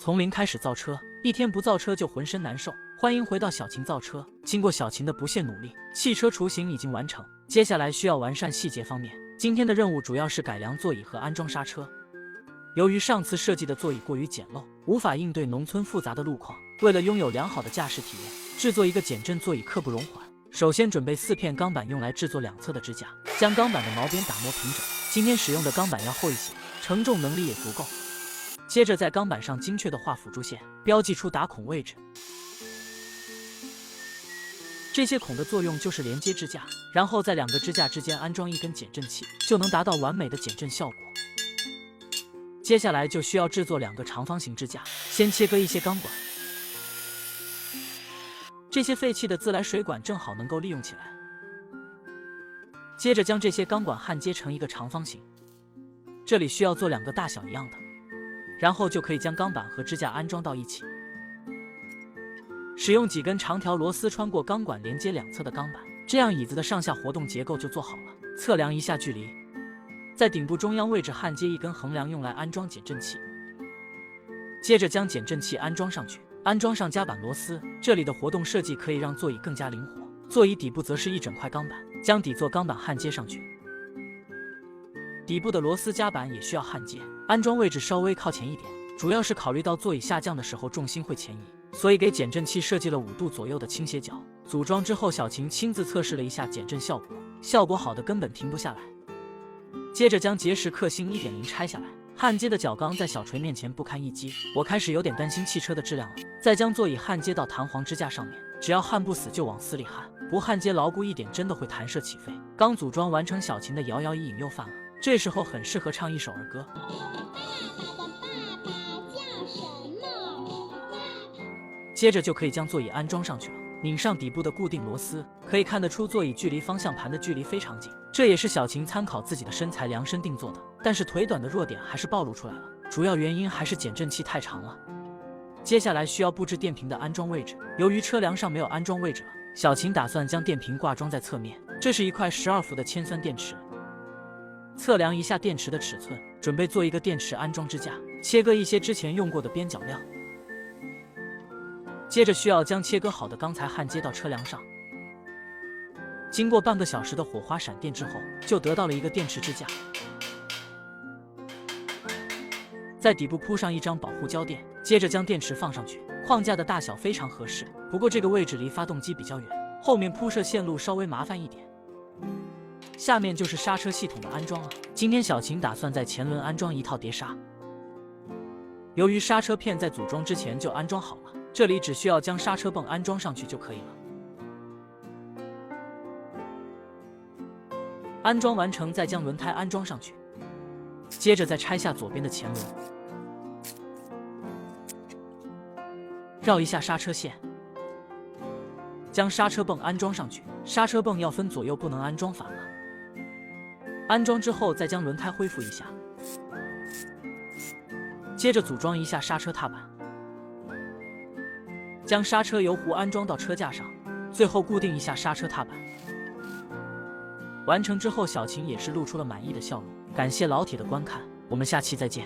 从零开始造车，一天不造车就浑身难受。欢迎回到小秦造车。经过小秦的不懈努力，汽车雏形已经完成，接下来需要完善细节方面。今天的任务主要是改良座椅和安装刹车。由于上次设计的座椅过于简陋，无法应对农村复杂的路况，为了拥有良好的驾驶体验，制作一个减震座椅刻不容缓。首先准备4片钢板，用来制作两侧的支架，将钢板的毛边打磨平整。今天使用的钢板要厚一些，承重能力也足够。接着在钢板上精确地画辅助线，标记出打孔位置。这些孔的作用就是连接支架，然后在2个支架之间安装一根减震器，就能达到完美的减震效果。接下来就需要制作2个长方形支架，先切割一些钢管，这些废弃的自来水管正好能够利用起来。接着将这些钢管焊接成一个长方形，这里需要做2个大小一样的，然后就可以将钢板和支架安装到一起。使用几根长条螺丝穿过钢管连接两侧的钢板，这样椅子的上下活动结构就做好了。测量一下距离，在顶部中央位置焊接一根横梁，用来安装减震器。接着将减震器安装上去，安装上夹板螺丝，这里的活动设计可以让座椅更加灵活。座椅底部则是一整块钢板，将底座钢板焊接上去。底部的螺丝夹板也需要焊接，安装位置稍微靠前一点，主要是考虑到座椅下降的时候重心会前移，所以给减震器设计了5度左右的倾斜角。组装之后，小秦亲自测试了一下减震效果，效果好的根本停不下来。接着将结实克星 1.0 拆下来，焊接的角钢在小锤面前不堪一击，我开始有点担心汽车的质量了。再将座椅焊接到弹簧支架上面，只要焊不死就往死里焊，不焊接牢固一点真的会弹射起飞。刚组装完成，小秦的摇摇椅瘾又犯了，这时候很适合唱一首儿歌。接着就可以将座椅安装上去了，拧上底部的固定螺丝，可以看得出座椅距离方向盘的距离非常近，这也是小秦参考自己的身材量身定做的。但是腿短的弱点还是暴露出来了，主要原因还是减震器太长了。接下来需要布置电瓶的安装位置，由于车梁上没有安装位置了，小秦打算将电瓶挂装在侧面。这是一块12伏的铅酸电池，测量一下电池的尺寸，准备做一个电池安装支架，切割一些之前用过的边角料。接着需要将切割好的钢材焊接到车梁上。经过半个小时的火花闪电之后，就得到了一个电池支架。在底部铺上一张保护胶垫，接着将电池放上去，框架的大小非常合适，不过这个位置离发动机比较远，后面铺设线路稍微麻烦一点。下面就是刹车系统的安装了。今天小秦打算在前轮安装一套碟刹，由于刹车片在组装之前就安装好了，这里只需要将刹车泵安装上去就可以了。安装完成，再将轮胎安装上去，接着再拆下左边的前轮，绕一下刹车线，将刹车泵安装上去。刹车泵要分左右，不能安装反了。安装之后再将轮胎恢复一下，接着组装一下刹车踏板，将刹车油壶安装到车架上，最后固定一下刹车踏板。完成之后，小秦也是露出了满意的笑容。感谢老铁的观看，我们下期再见。